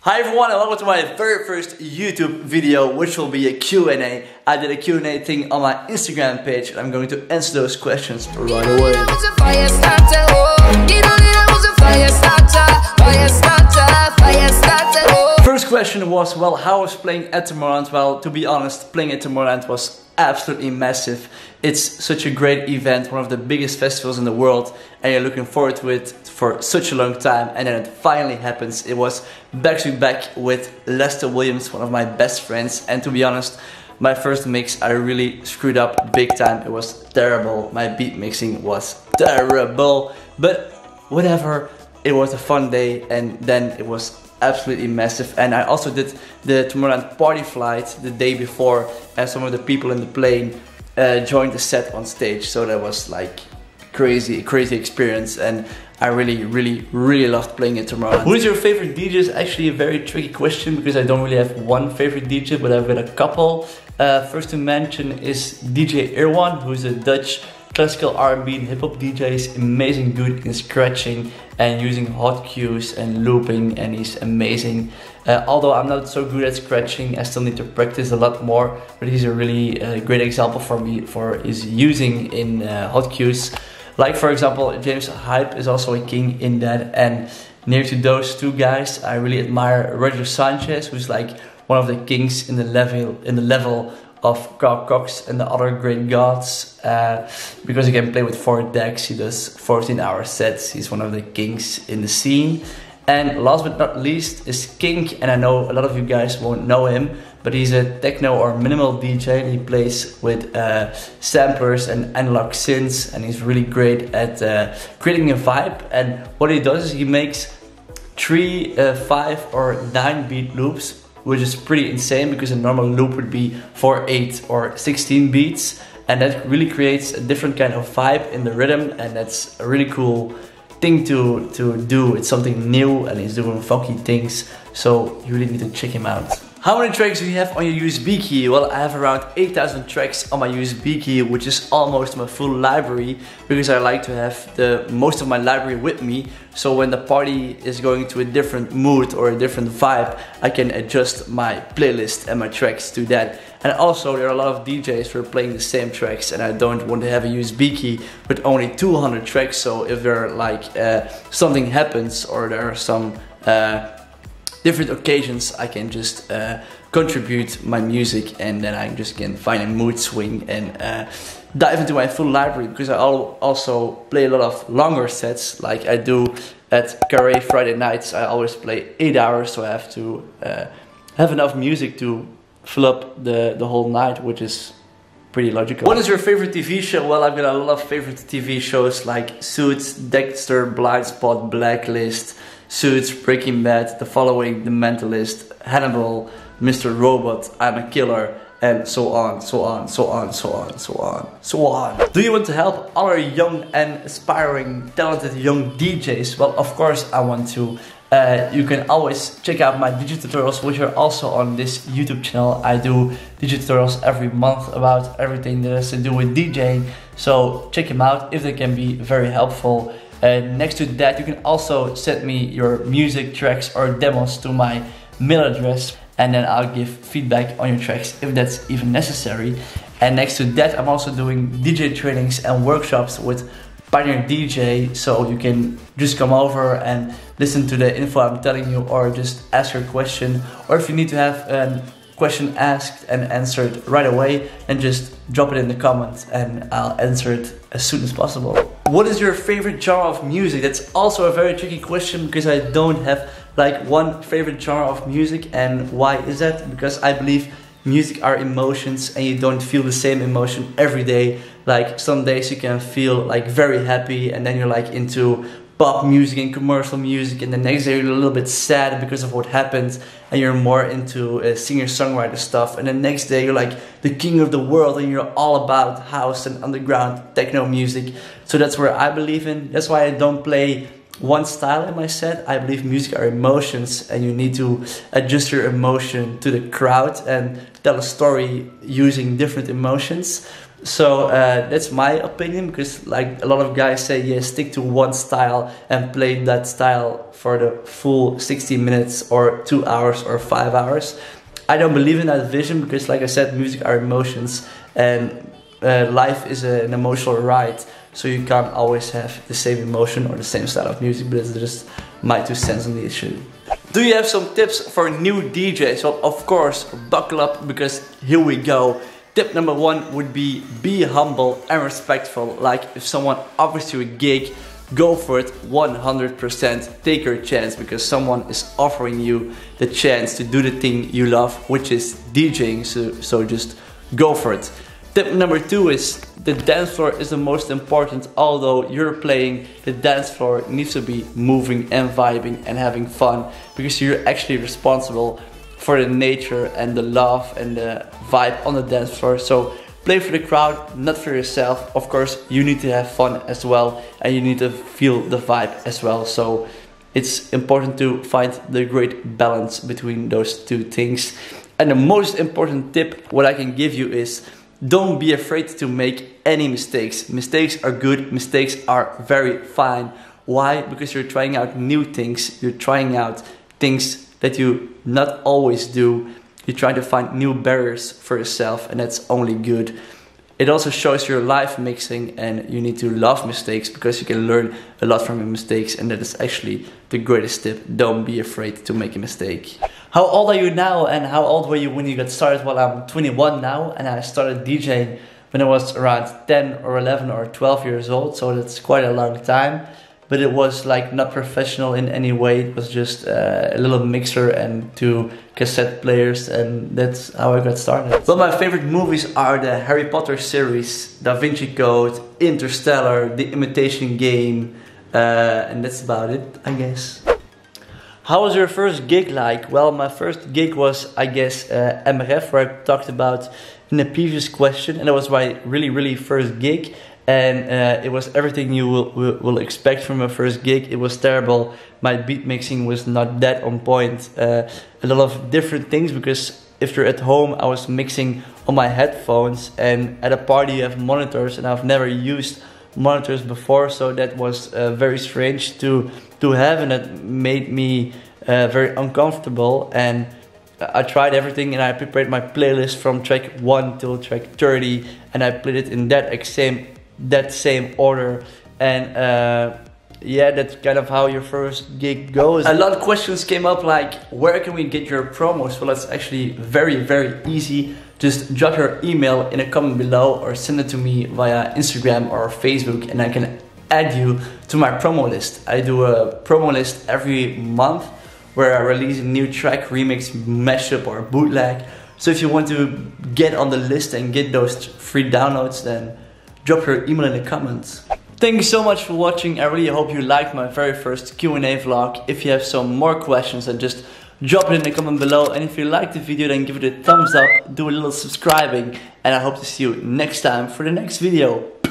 Hi everyone and welcome to my very first YouTube video, which will be a Q&A. I did a Q&A thing on my Instagram page and I'm going to answer those questions right away. First question was, well, how was playing at Tomorrowland? Well, to be honest, playing at Tomorrowland was absolutely massive. It's such a great event, one of the biggest festivals in the world, and you're looking forward to it for such a long time, and then it finally happens. It was back to back with Lester Williams, one of my best friends, and to be honest, my first mix I really screwed up big time. It was terrible. My beat mixing was terrible, but whatever, it was a fun day, and then it was absolutely massive. And I also did the Tomorrowland party flight the day before, and some of the people in the plane joined the set on stage, so that was like crazy experience, and I really loved playing at Tomorrowland. Who is your favorite DJ is actually a very tricky question, because I don't really have one favorite DJ, but I've got a couple. First to mention is DJ Irwan, who's a Dutch classical R&B and hip-hop DJ. He's amazing good in scratching and using hot cues and looping, and he's amazing. Although I'm not so good at scratching, I still need to practice a lot more, but he's a really great example for me for his using in hot cues. Like for example, James Hype is also a king in that, and near to those two guys, I really admire Roger Sanchez, who's like one of the kings in the level of Carl Cox and the other great gods, because he can play with 4 decks, he does 14-hour sets, he's one of the kings in the scene. And last but not least is Kink, and I know a lot of you guys won't know him, but he's a techno or minimal DJ, and he plays with samplers and analog synths, and he's really great at creating a vibe. And what he does is he makes 3, 5 or 9 beat loops, which is pretty insane, because a normal loop would be 4, 8 or 16 beats, and that really creates a different kind of vibe in the rhythm, and that's a really cool thing to do. It's something new, and he's doing funky things, so you really need to check him out. How many tracks do you have on your USB key? Well, I have around 8,000 tracks on my USB key, which is almost my full library, because I like to have most of my library with me, so when the party is going to a different mood or a different vibe, I can adjust my playlist and my tracks to that. And also there are a lot of DJs who are playing the same tracks, and I don't want to have a USB key with only 200 tracks, so if there are like something happens or there are some different occasions, I can just contribute my music, and then I just can find a mood swing and dive into my full library, because I also play a lot of longer sets, like I do at Carré Friday nights. I always play 8 hours, so I have to have enough music to fill up the whole night, which is pretty logical. What is your favorite TV show? Well, I've got a lot of favorite TV shows like Suits, Dexter, Blind Spot, Blacklist, Suits, Breaking Bad, The Following, The Mentalist, Hannibal, Mr. Robot, I'm a Killer, and so on. Do you want to help other young and aspiring, talented young DJs? Well, of course I want to. You can always check out my DJ tutorials, which are also on this YouTube channel. I do DJ tutorials every month about everything that has to do with DJing, so check them out if they can be very helpful. Next to that, you can also send me your music tracks or demos to my mail address, and then I'll give feedback on your tracks if that's even necessary. And next to that, I'm also doing DJ trainings and workshops with Pioneer DJ, so you can just come over and listen to the info I'm telling you, or just ask your question, or if you need to have a question asked and answered right away, and just drop it in the comments and I'll answer it as soon as possible. What is your favorite genre of music? That's also a very tricky question, because I don't have like one favorite genre of music. And why is that? Because I believe music are emotions, and you don't feel the same emotion every day. Like some days you can feel like very happy, and then you're like into pop music and commercial music, and the next day you're a little bit sad because of what happened, and you're more into singer-songwriter stuff, and the next day you're like the king of the world, and you're all about house and underground techno music. So that's where I believe in. That's why I don't play one style in my set. I believe music are emotions, and you need to adjust your emotion to the crowd and tell a story using different emotions. So that's my opinion, because like a lot of guys say, yeah, stick to one style and play that style for the full 60 minutes or 2 hours or 5 hours. I don't believe in that vision, because like I said, music are emotions, and life is an emotional ride, so you can't always have the same emotion or the same style of music. But it's just my 2 cents on the issue. Do you have some tips for new DJs? Well, of course, buckle up, because here we go. Tip number 1 would be humble and respectful. Like if someone offers you a gig, go for it 100%. Take your chance, because someone is offering you the chance to do the thing you love, which is DJing. So just go for it. Tip number 2 is the dance floor is the most important. Although you're playing, the dance floor needs to be moving and vibing and having fun, because you're actually responsible for the nature and the love and the vibe on the dance floor. So play for the crowd, not for yourself. Of course, you need to have fun as well, and you need to feel the vibe as well. So it's important to find the great balance between those 2 things. And the most important tip what I can give you is, don't be afraid to make any mistakes. Mistakes are good, mistakes are very fine. Why? Because you're trying out new things, you're trying out things that you not always do. You're trying to find new barriers for yourself, and that's only good. It also shows your live mixing, and you need to love mistakes, because you can learn a lot from your mistakes, and that is actually the greatest tip. Don't be afraid to make a mistake. How old are you now, and how old were you when you got started? Well, I'm 21 now, and I started DJing when I was around 10 or 11 or 12 years old, so that's quite a long time. But it was like not professional in any way. It was just a little mixer and 2 cassette players, and that's how I got started. Well, my favorite movies are the Harry Potter series, Da Vinci Code, Interstellar, The Imitation Game, and that's about it, I guess. How was your first gig like? Well, my first gig was, I guess, MRF, where I talked about in the previous question, and that was my really first gig. And it was everything you will expect from a first gig. It was terrible. My beat mixing was not that on point. A lot of different things, because if you're at home, I was mixing on my headphones, and at a party you have monitors, and I've never used monitors before, so that was very strange to have, and it made me very uncomfortable. And I tried everything, and I prepared my playlist from track 1 till track 30, and I played it in that same order. And yeah, that's kind of how your first gig goes. A lot of questions came up, like where can we get your promos? Well, it's actually very easy. Just drop your email in a comment below, or send it to me via Instagram or Facebook, and I can add you to my promo list. I do a promo list every month where I release a new track, remix, mashup or bootleg. So if you want to get on the list and get those free downloads, then drop your email in the comments. Thank you so much for watching. I really hope you liked my very first Q&A vlog. If you have some more questions, then just drop it in the comment below. And if you liked the video, then give it a thumbs up, do a little subscribing. And I hope to see you next time for the next video.